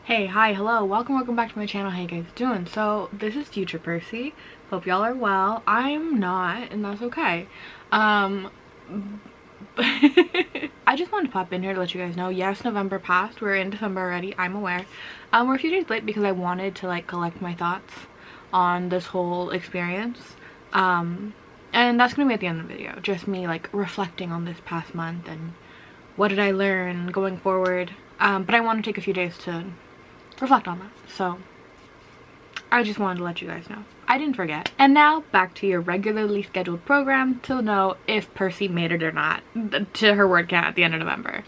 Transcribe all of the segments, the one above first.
Hey, hi, hello, welcome back to my channel. How you guys doing? So this is future Percy. Hope y'all are well. I'm not, and that's okay. I just wanted to pop in here to let you guys know, yes, November passed. We're in December already. I'm aware. We're a few days late because I wanted to like collect my thoughts on this whole experience. And that's gonna be at the end of the video. Just me like reflecting on this past month and what did I learn going forward. But I want to take a few days to reflect on that, so I just wanted to let you guys know I didn't forget. And now back to your regularly scheduled program to know if Percy made it or not to her word count at the end of November.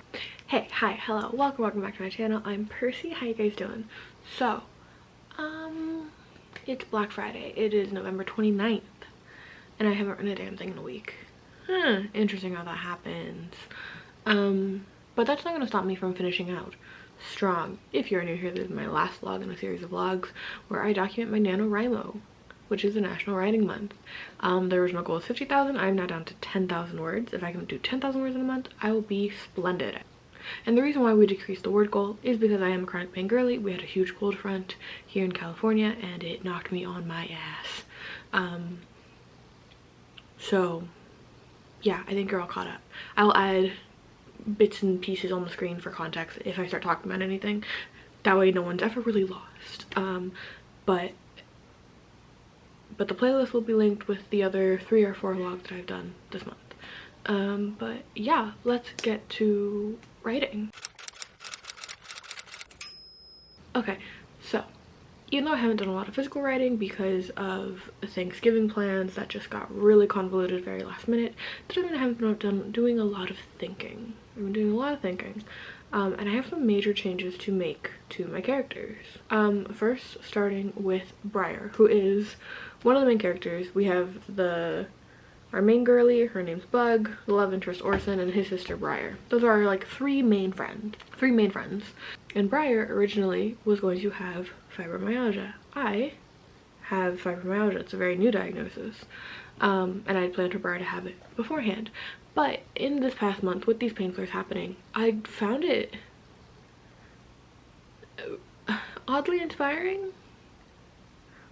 Hey, hi, hello, welcome back to my channel. I'm Percy. How you guys doing? So it's Black Friday. It is November 29th and I haven't written a damn thing in a week. Interesting how that happens. But that's not gonna stop me from finishing out strong. If you're new here, this is my last vlog in a series of vlogs where I document my NanoWriMo, which is the National Writing Month. The original goal is 50,000. I'm now down to 10,000 words. If I can do 10,000 words in a month, I will be splendid. And the reason why we decreased the word goal is because I am a chronic pain girly. We had a huge cold front here in California and it knocked me on my ass. So yeah, I think you're all caught up. I'll add bits and pieces on the screen for context if I start talking about anything. That way no one's ever really lost. But the playlist will be linked with the other 3 or 4 vlogs that I've done this month. But yeah, let's get to writing. Okay, so even though I haven't done a lot of physical writing because of Thanksgiving plans that just got really convoluted very last minute, that doesn't mean I haven't been doing a lot of thinking. I've been doing a lot of thinking. And I have some major changes to make to my characters. First, starting with Briar, who is one of the main characters. We have our main girly, her name's Bug, the love interest Orson, and his sister Briar. Those are like three main friends. And Briar originally was going to have fibromyalgia. I have fibromyalgia. It's a very new diagnosis. And I had planned for Briar to have it beforehand. But in this past month, with these pain flares happening, I found it oddly inspiring.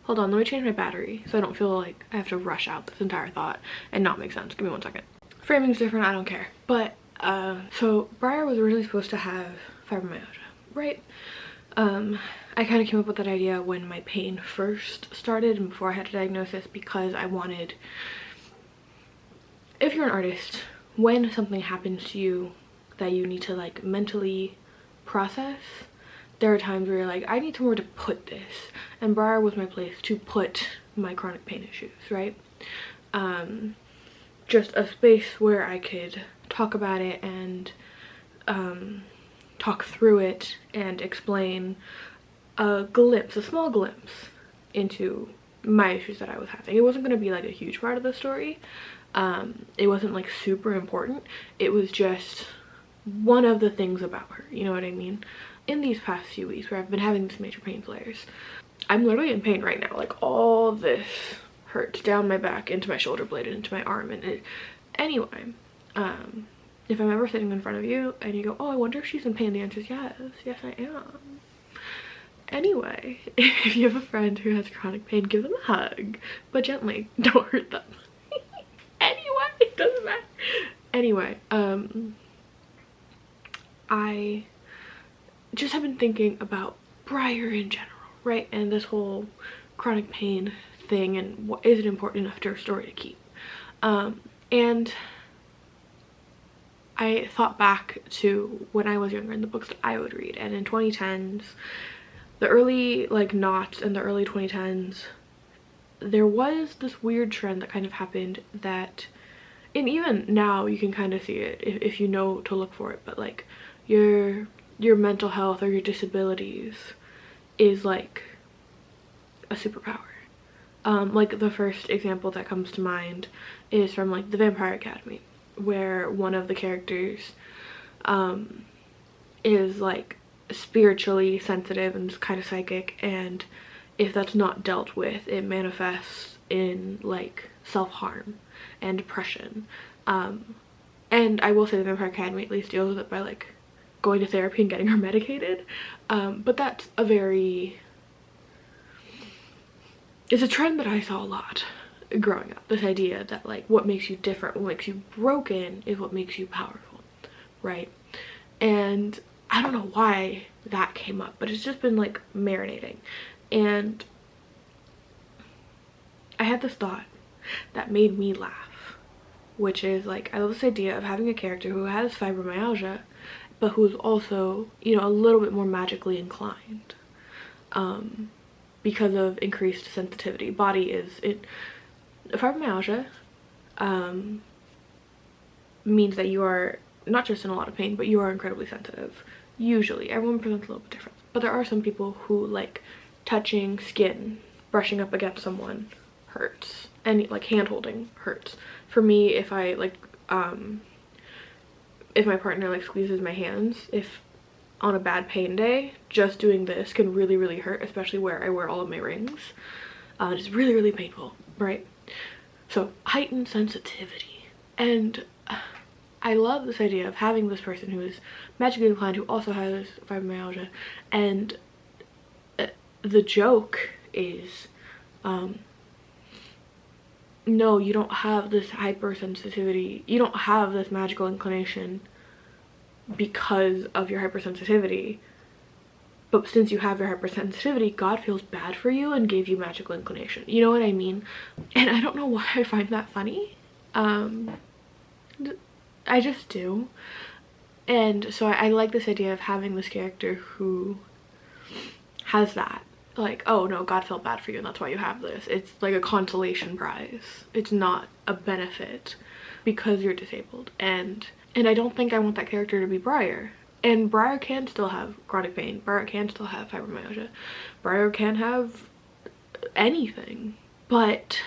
Hold on, let me change my battery so I don't feel like I have to rush out this entire thought and not make sense. Give me 1 second. Framing's different, I don't care. But, so Briar was originally supposed to have fibromyalgia, right? I kind of came up with that idea when my pain first started and before I had a diagnosis, because I wanted, if you're an artist, when something happens to you that you need to like mentally process, there are times where you're like, I need somewhere to put this, and Briar was my place to put my chronic pain issues, right? Just a space where I could talk about it and talk through it and explain a small glimpse into my issues that I was having. It wasn't going to be like a huge part of the story. It wasn't like super important. It was just one of the things about her, you know what I mean? In these past few weeks where I've been having these major pain flares, I'm literally in pain right now. Like all this hurts down my back, into my shoulder blade, and into my arm. And anyway, if I'm ever sitting in front of you and you go, oh, I wonder if she's in pain, the answer is yes. Yes, I am. Anyway, if you have a friend who has chronic pain, give them a hug, but gently. Don't hurt them. Anyway, it doesn't matter. Anyway, I just have been thinking about Briar in general, right? And this whole chronic pain thing, and what is it important enough to her story to keep? And I thought back to when I was younger and the books that I would read, and in 2010s, the early like knots and the early 2010s, there was this weird trend that kind of happened that, and even now you can kind of see it if you know to look for it, but like your mental health or your disabilities is like a superpower. Like the first example that comes to mind is from like the Vampire Academy, where one of the characters is like spiritually sensitive and kind of psychic, and if that's not dealt with, it manifests in like self-harm and depression. And I will say the Vampire Academy at least deals with it by like going to therapy and getting her medicated. But that's a very, it's a trend that I saw a lot growing up. This idea that like what makes you different, what makes you broken is what makes you powerful, right? And I don't know why that came up, but it's just been like marinating. And I had this thought that made me laugh, which is like, I love this idea of having a character who has fibromyalgia but who's also, you know, a little bit more magically inclined because of increased sensitivity. Fibromyalgia means that you are not just in a lot of pain, but you are incredibly sensitive. Usually, everyone presents a little bit different, but there are some people who like touching skin, brushing up against someone hurts, and like hand holding hurts. For me, if I like if my partner like squeezes my hands, if on a bad pain day, just doing this can really hurt, especially where I wear all of my rings. It's really painful, right? So heightened sensitivity. And I love this idea of having this person who is magically inclined, who also has fibromyalgia, and the joke is no, you don't have this hypersensitivity, you don't have this magical inclination because of your hypersensitivity, but since you have your hypersensitivity, God feels bad for you and gave you magical inclination. You know what I mean? And I don't know why I find that funny. I just do. And so I like this idea of having this character who has that. Like, oh no, God felt bad for you and that's why you have this. It's like a consolation prize. It's not a benefit because you're disabled. And I don't think I want that character to be Briar. And Briar can still have chronic pain. Briar can still have fibromyalgia. Briar can have anything. But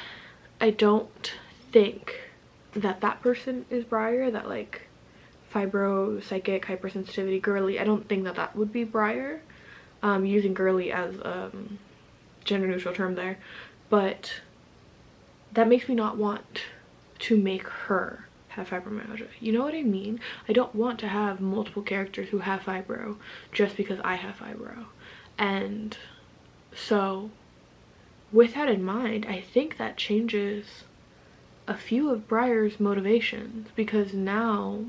I don't think that that person is Briar, that like fibro, psychic, hypersensitivity, girly. I don't think that that would be Briar. Using girly as a gender neutral term there, but that makes me not want to make her have fibromyalgia. You know what I mean? I don't want to have multiple characters who have fibro just because I have fibro. And so with that in mind, I think that changes a few of Briar's motivations, because now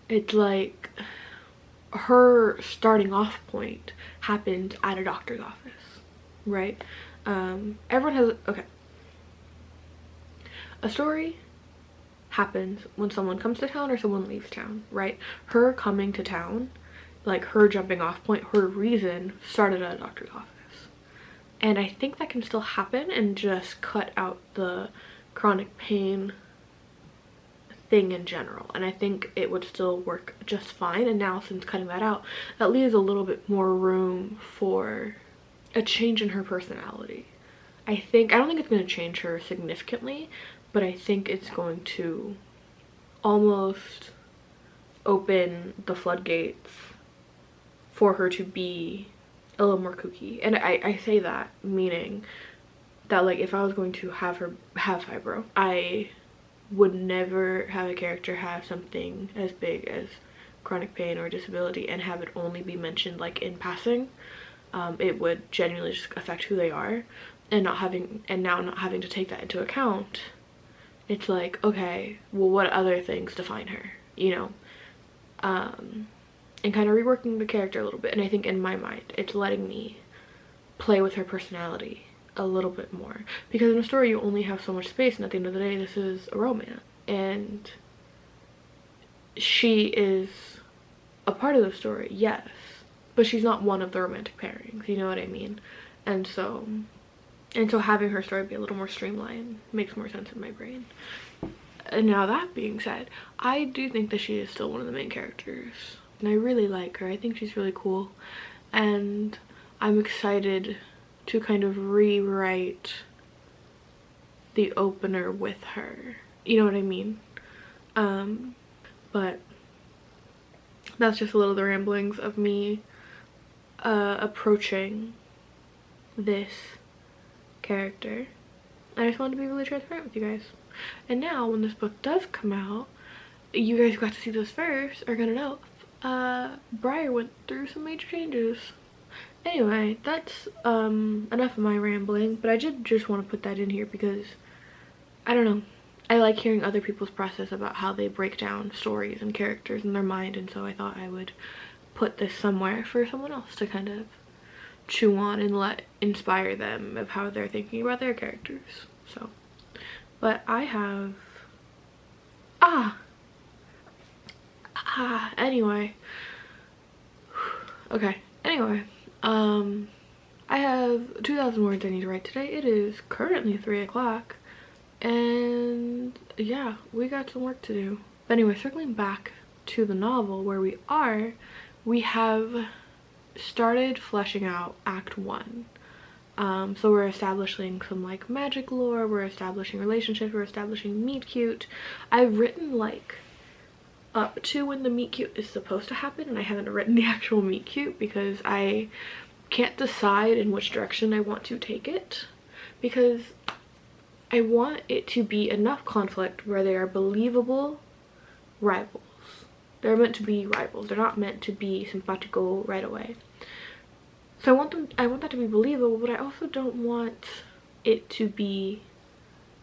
it's like her starting off point happened at a doctor's office, right? Everyone has, okay, a story happens when someone comes to town or someone leaves town, right? Her coming to town, like her jumping off point, her reason started at a doctor's office. And I think that can still happen and just cut out the chronic pain thing in general, and I think it would still work just fine. And now, since cutting that out, that leaves a little bit more room for a change in her personality. I don't think it's going to change her significantly, but I think it's going to almost open the floodgates for her to be a little more kooky. And I say that meaning that like if I was going to have her have fibro, I would never have a character have something as big as chronic pain or disability and have it only be mentioned like in passing. It would genuinely just affect who they are, and not having to take that into account. It's like, okay, well, what other things define her, you know? And kind of reworking the character a little bit. And I think in my mind, it's letting me play with her personality a little bit more, because in a story you only have so much space, and at the end of the day this is a romance, and she is a part of the story, yes, but she's not one of the romantic pairings, you know what I mean? And so having her story be a little more streamlined makes more sense in my brain. And now, that being said, I do think that she is still one of the main characters, and I really like her. I think she's really cool, and I'm excited to kind of rewrite the opener with her, you know what I mean? But that's just a little of the ramblings of me approaching this character, and I just wanted to be really transparent with you guys. And now when this book does come out, you guys got to see this first are gonna know Briar went through some major changes. Anyway, that's enough of my rambling, but I did just want to put that in here because I don't know, I like hearing other people's process about how they break down stories and characters in their mind, and so I thought I would put this somewhere for someone else to kind of chew on and let inspire them of how they're thinking about their characters. So, but I have anyway, okay, anyway, I have 2,000 words I need to write today. It is currently 3 o'clock, and yeah, we got some work to do. But anyway, circling back to the novel where we are, we have started fleshing out Act 1. So we're establishing some like magic lore, we're establishing relationships, we're establishing meet cute. I've written like up to when the meet cute is supposed to happen, and I haven't written the actual meet cute because I can't decide in which direction I want to take it, because I want it to be enough conflict where they are believable rivals. They're meant to be rivals, they're not meant to be simpatico right away. So I want that to be believable, but I also don't want it to be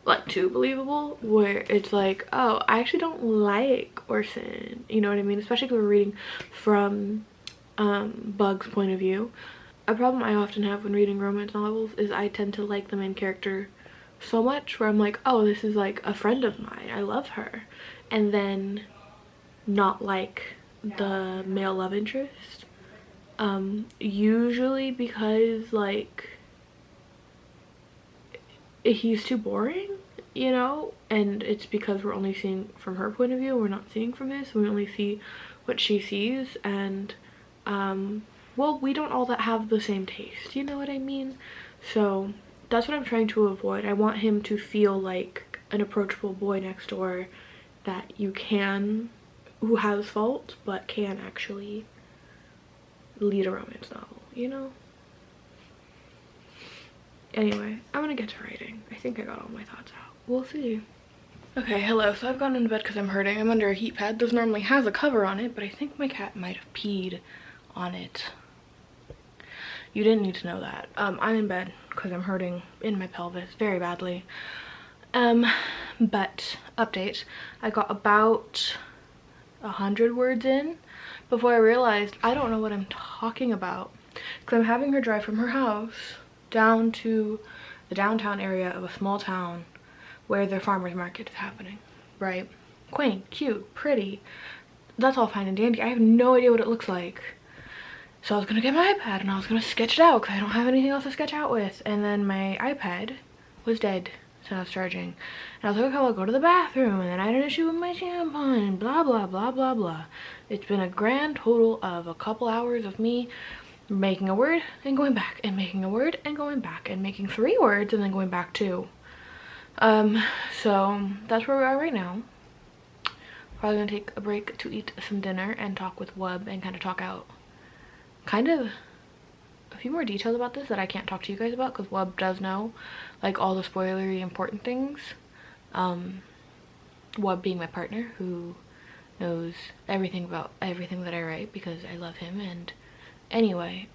like too believable where it's like, oh, I actually don't like Orson, you know what I mean? Especially if we're reading from Bug's point of view. A problem I often have when reading romance novels is I tend to like the main character so much where I'm like, oh, this is like a friend of mine, I love her, and then not like the male love interest, usually because like he's too boring, you know, and it's because we're only seeing from her point of view, we're not seeing from his, so we only see what she sees, and well, we don't all that have the same taste, you know what I mean? So that's what I'm trying to avoid. I want him to feel like an approachable boy next door that you can, who has faults but can actually lead a romance novel, you know? Anyway, I'm gonna get to writing. I think I got all my thoughts out. We'll see. Okay, hello. So I've gone into bed because I'm hurting. I'm under a heat pad. This normally has a cover on it, but I think my cat might have peed on it. You didn't need to know that. I'm in bed because I'm hurting in my pelvis very badly. But update, I got about 100 words in before I realized I don't know what I'm talking about, because I'm having her drive from her house down to the downtown area of a small town where their farmer's market is happening, right? Quaint, cute, pretty, that's all fine and dandy. I have no idea what it looks like. So I was gonna get my iPad and I was gonna sketch it out because I don't have anything else to sketch out with, and then my iPad was dead, so I was charging. And I was like, okay, I'll go to the bathroom, and then I had an issue with my tampon, and blah blah blah blah blah. It's been a grand total of a couple hours of me making a word and going back, and making a word and going back, and making 3 words and then going back 2. So that's where we are right now. Probably gonna take a break to eat some dinner and talk with Wub and kind of talk out kind of a few more details about this that I can't talk to you guys about because Wub does know like all the spoilery important things. Wub being my partner who knows everything about everything that I write because I love him. And anyway,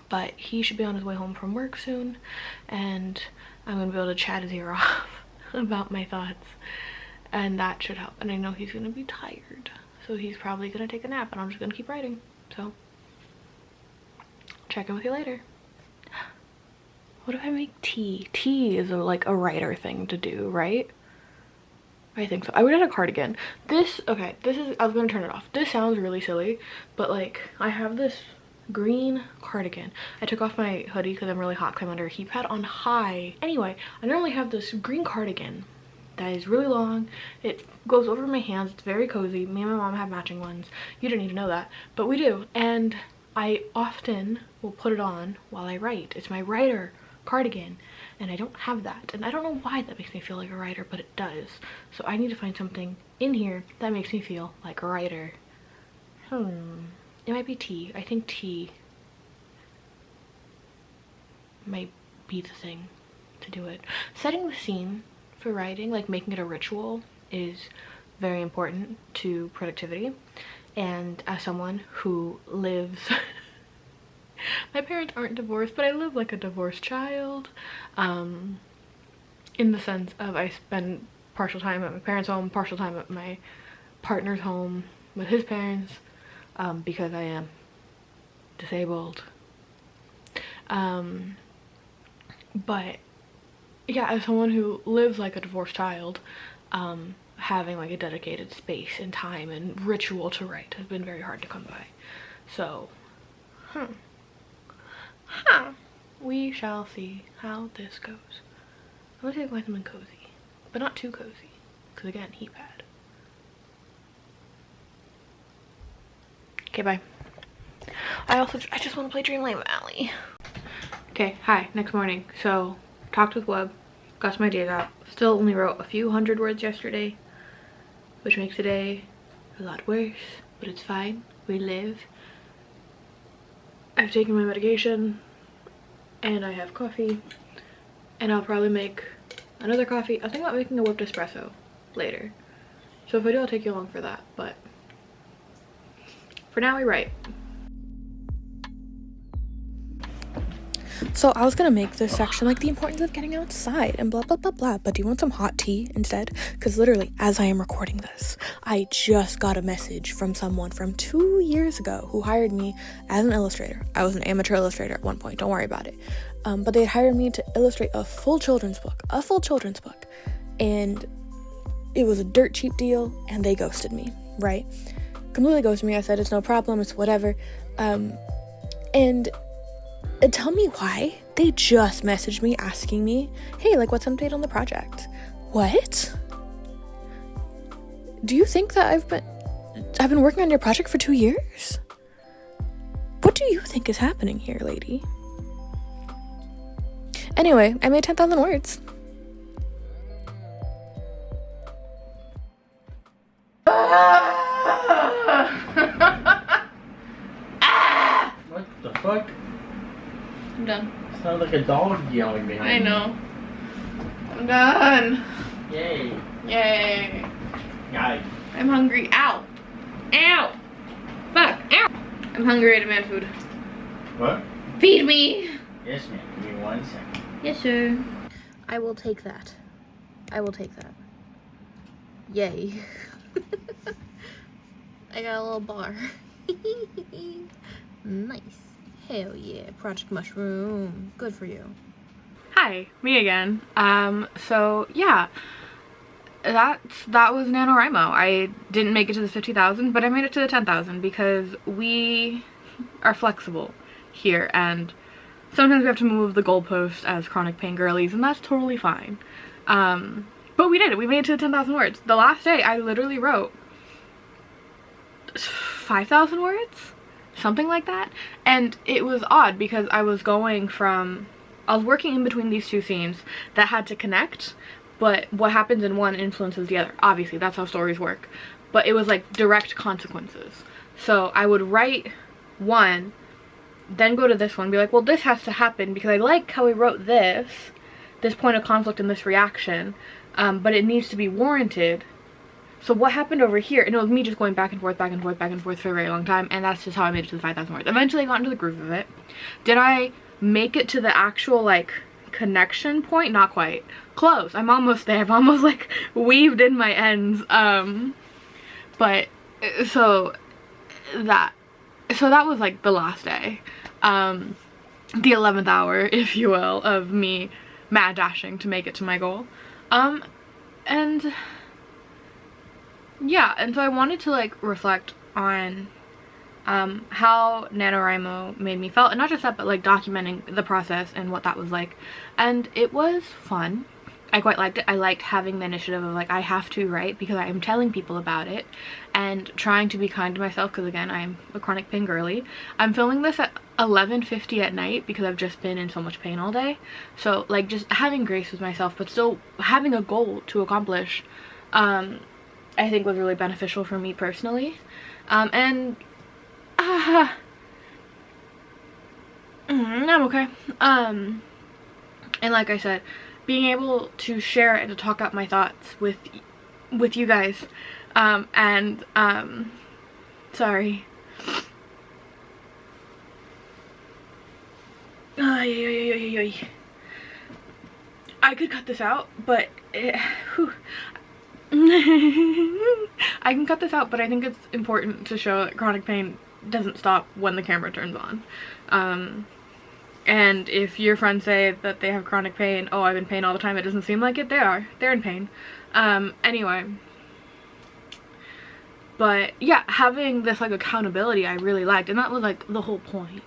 but he should be on his way home from work soon, and I'm gonna be able to chat his ear off about my thoughts, and that should help. And I know he's gonna be tired, so he's probably gonna take a nap, and I'm just gonna keep writing. So check in with you later. What if I make tea? Tea is like a writer thing to do, right? I think so. I would add a cardigan. This, okay, this is, I was gonna turn it off. This sounds really silly, but like I have this green cardigan. I took off my hoodie because I'm really hot because I'm under a heat pad on high. Anyway, I normally have this green cardigan that is really long. It goes over my hands. It's very cozy. Me and my mom have matching ones. You don't need to know that, but we do. And I often will put it on while I write. It's my writer cardigan, and I don't have that. And I don't know why that makes me feel like a writer, but it does. So I need to find something in here that makes me feel like a writer. It might be tea. I think tea might be the thing to do it. Setting the scene for writing, like making it a ritual, is very important to productivity. And as someone who lives my parents aren't divorced, but I live like a divorced child, in the sense of I spend partial time at my parents' home, partial time at my partner's home with his parents, because I am disabled. But yeah, as someone who lives like a divorced child, having like a dedicated space and time and ritual to write has been very hard to come by. So we shall see how this goes. I'm gonna take something cozy, but not too cozy, because again, heat pad. Okay, bye. I just want to play Dreamlight Valley. Okay, hi, next morning. So, talked with Webb, got some ideas out. Still only wrote a few hundred words yesterday, which makes today a lot worse, but it's fine. We live. I've taken my medication, and I have coffee, and I'll probably make another coffee. I think about making a whipped espresso later. So if I do, I'll take you along for that, but for now we write. So I was gonna make this section like the importance of getting outside and blah blah blah blah, but do you want some hot tea instead? Because literally as I am recording this, I just got a message from someone from 2 years ago who hired me as an illustrator. I was an amateur illustrator at one point, don't worry about it, but they had hired me to illustrate a full children's book, and it was a dirt cheap deal, and they ghosted me, right? Completely ghosted me. I said it's no problem, it's whatever, and tell me why. They just messaged me asking me, hey, like, what's an update on the project? What? Do you think that I've been working on your project for 2 years? What do you think is happening here, lady? Anyway, I made 10,000 words. What the fuck? I'm done. Sounds like a dog yelling behind I me. know. I'm done. Yay. Yay. Yay. I'm hungry. Ow. Ow. Fuck. Ow. I'm hungry. I demand food. What? Feed me. Yes, ma'am. Give me 1 second. Yes, sir. I will take that. I will take that. Yay. I got a little bar. Nice. Hell yeah. Project Mushroom. Good for you. Hi, me again. So yeah. That was NanoWriMo. I didn't make it to the 50,000, but I made it to the 10,000 because we are flexible here, and sometimes we have to move the goalpost as chronic pain girlies, and that's totally fine. But we did it. We made it to the 10,000 words. The last day, I literally wrote 5,000 words? Something like that. And it was odd because I was working in between these two scenes that had to connect, but what happens in one influences the other. Obviously, that's how stories work. But it was like direct consequences. So I would write one, then go to this one, be like, well, this has to happen because I like how we wrote this point of conflict and this reaction, but it needs to be warranted. So what happened over here? And it was me just going back and forth for a very long time, and that's just how I made it to the 5,000 words. Eventually I got into the groove of it. Did I make it to the actual like connection point? Not quite. Close. I'm almost there. I've almost like weaved in my ends. But so that was like the last day. The 11th hour, if you will, of me mad dashing to make it to my goal. And yeah, and so I wanted to like reflect on how NanoWriMo made me feel, and not just that, but like documenting the process and what that was like. And it was fun. I quite liked it. I liked having the initiative of like, I have to write because I am telling people about it, and trying to be kind to myself because again, I'm a chronic pain girly. I'm filming this at 11:50 at night because I've just been in so much pain all day. So like just having grace with myself, but still having a goal to accomplish, I think was really beneficial for me personally. And I'm okay. And like I said, being able to share and to talk out my thoughts with you guys Sorry. I could cut this out, but I can cut this out, but I think it's important to show that chronic pain doesn't stop when the camera turns on. And if your friends say that they have chronic pain, oh, I'm in pain all the time, it doesn't seem like it. They're in pain. Anyway. But yeah, having this like accountability I really liked, and that was like the whole point.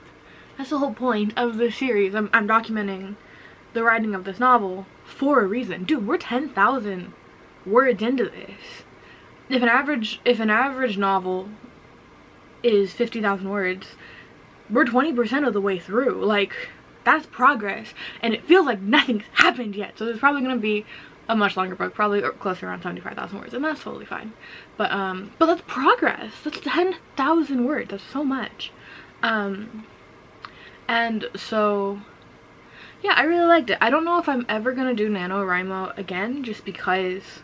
That's the whole point of this series. I'm documenting the writing of this novel for a reason. Dude, we're 10,000 words into this. If an average novel is 50,000 words, we're 20% of the way through. Like, that's progress, and it feels like nothing's happened yet. So there's probably gonna be a much longer book, probably closer around 75,000 words, and that's totally fine. But that's progress. That's 10,000 words. That's so much. And so yeah, I really liked it. I don't know if I'm ever gonna do NanoWriMo again, just because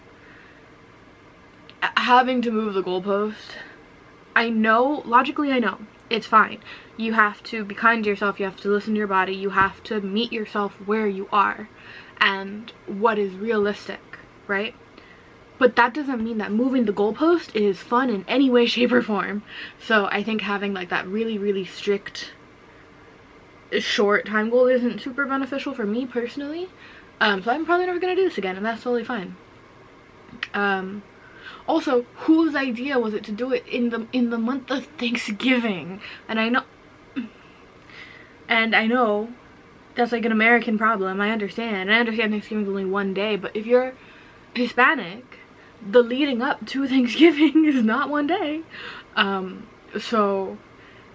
having to move the goalpost, I know, logically I know, it's fine. You have to be kind to yourself, you have to listen to your body, you have to meet yourself where you are and what is realistic, right? But that doesn't mean that moving the goalpost is fun in any way, shape, or form. So I think having like that really, really strict short time goal isn't super beneficial for me personally. So I'm probably never gonna do this again, and that's totally fine. Also, whose idea was it to do it in the month of Thanksgiving? And I know that's like an American problem. I understand Thanksgiving's only one day, but if you're Hispanic, the leading up to Thanksgiving is not one day. So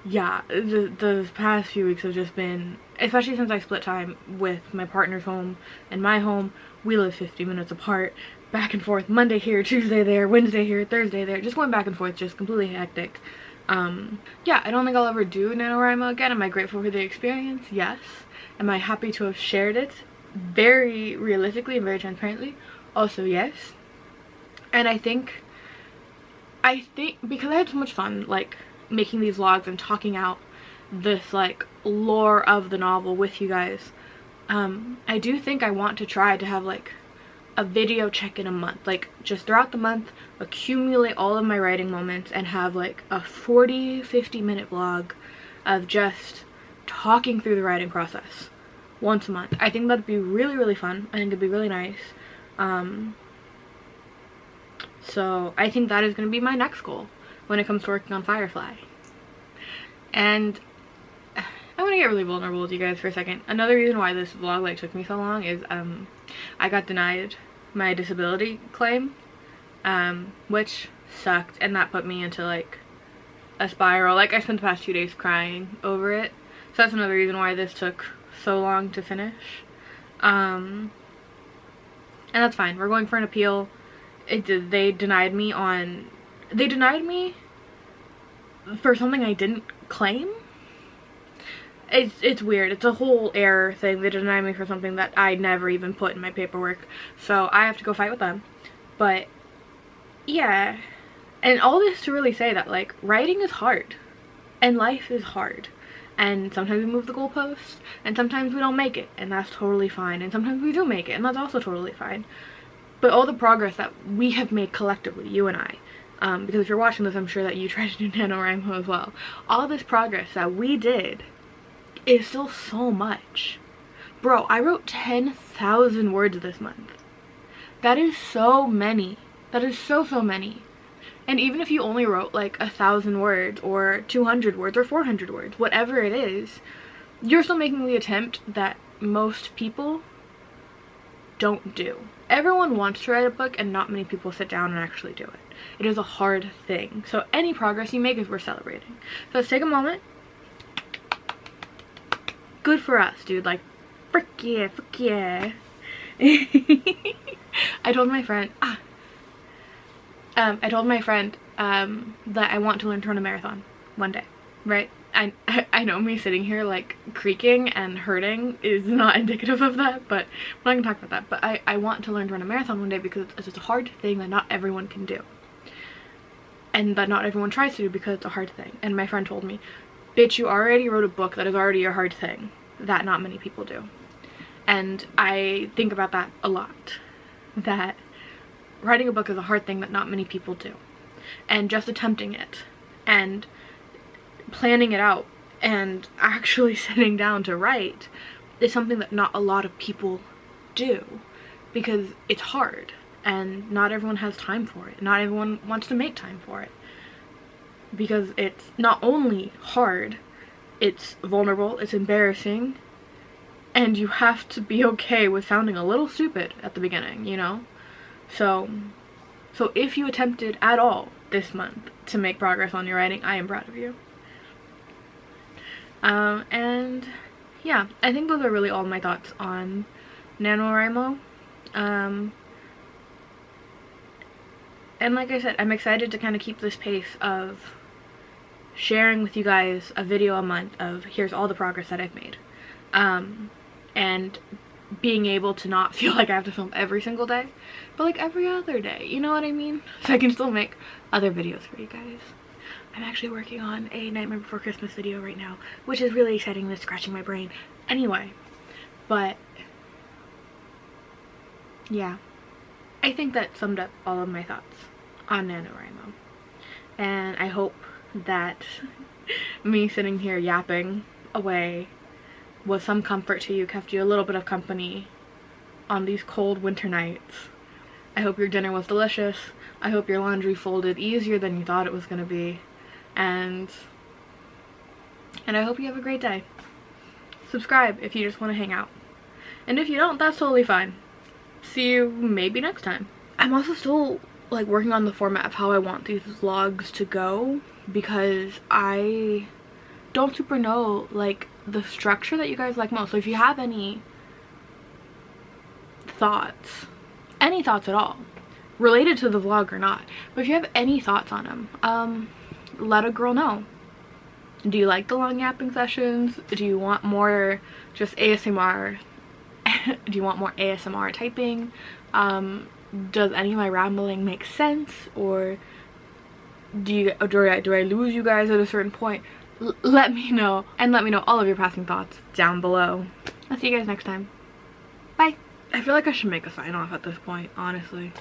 yeah, the past few weeks have just been, especially since I split time with my partner's home and my home. We live 50 minutes apart, back and forth, Monday here, Tuesday there, Wednesday here, Thursday there, just going back and forth, just completely hectic. Yeah, I don't think I'll ever do NanoWriMo again. Am I grateful for the experience? Yes. Am I happy to have shared it? Very realistically and very transparently, also yes. And I think because I had so much fun like making these vlogs and talking out this like lore of the novel with you guys, I do think I want to try to have like a video check-in a month, like just throughout the month accumulate all of my writing moments and have like a 40-50 minute vlog of just talking through the writing process once a month. I think that'd be really, really fun. I think it'd be really nice. So I think that is going to be my next goal when it comes to working on Firefly. And I want to get really vulnerable with you guys for a second. Another reason why this vlog like took me so long is I got denied my disability claim, which sucked, and that put me into like a spiral. Like I spent the past 2 days crying over it, so that's another reason why this took so long to finish. And that's fine. We're going for an appeal. They denied me for something I didn't claim. It's weird. It's a whole error thing. They denied me for something that I never even put in my paperwork, so I have to go fight with them. But yeah, and all this to really say that like writing is hard and life is hard, and sometimes we move the goalposts and sometimes we don't make it, and that's totally fine, and sometimes we do make it, and that's also totally fine. But all the progress that we have made collectively, you and I, because if you're watching this, I'm sure that you tried to do NanoWriMo as well. All this progress that we did is still so much. Bro, I wrote 10,000 words this month. That is so many. That is so many. And even if you only wrote like 1,000 words or 200 words or 400 words, whatever it is, you're still making the attempt that most people don't do. Everyone wants to write a book and not many people sit down and actually do it. It is a hard thing. So any progress you make is worth celebrating. So let's take a moment. Good for us, dude. Like, frick yeah, fuck yeah. I told my friend that I want to learn to run a marathon one day, right? I know me sitting here like creaking and hurting is not indicative of that, but we're not gonna talk about that. But I want to learn to run a marathon one day because it's a hard thing that not everyone can do. and that not everyone tries to do because it's a hard thing. And my friend told me, bitch, you already wrote a book that is already a hard thing that not many people do. And I think about that a lot, that writing a book is a hard thing that not many people do. And just attempting it and planning it out and actually sitting down to write is something that not a lot of people do, because it's hard and not everyone has time for it. Not everyone wants to make time for it, because it's not only hard, it's vulnerable, it's embarrassing, and you have to be okay with sounding a little stupid at the beginning, you know? So if you attempted at all this month to make progress on your writing, I am proud of you. And yeah, I think those are really all my thoughts on NanoWriMo. And like I said, I'm excited to kind of keep this pace of sharing with you guys a video a month of here's all the progress that I've made. And being able to not feel like I have to film every single day, but like every other day, you know what I mean? So I can still make other videos for you guys. I'm actually working on a Nightmare Before Christmas video right now, which is really exciting and it's scratching my brain. Anyway, but yeah, I think that summed up all of my thoughts on NanoWriMo. And I hope that me sitting here yapping away was some comfort to you, kept you a little bit of company on these cold winter nights. I hope your dinner was delicious. I hope your laundry folded easier than you thought it was going to be. And I hope you have a great day. Subscribe if you just want to hang out. And if you don't, that's totally fine. See you maybe next time. I'm also still like working on the format of how I want these vlogs to go, because I don't super know like the structure that you guys like most. So if you have any thoughts at all, related to the vlog or not, but if you have any thoughts on them, let a girl know. Do you like the long yapping sessions? Do you want more just ASMR? Do you want more ASMR typing? Does any of my rambling make sense, or do I lose you guys at a certain point? Let me know, and let me know all of your passing thoughts down below. I'll see you guys next time. Bye. I feel like I should make a sign off at this point, honestly.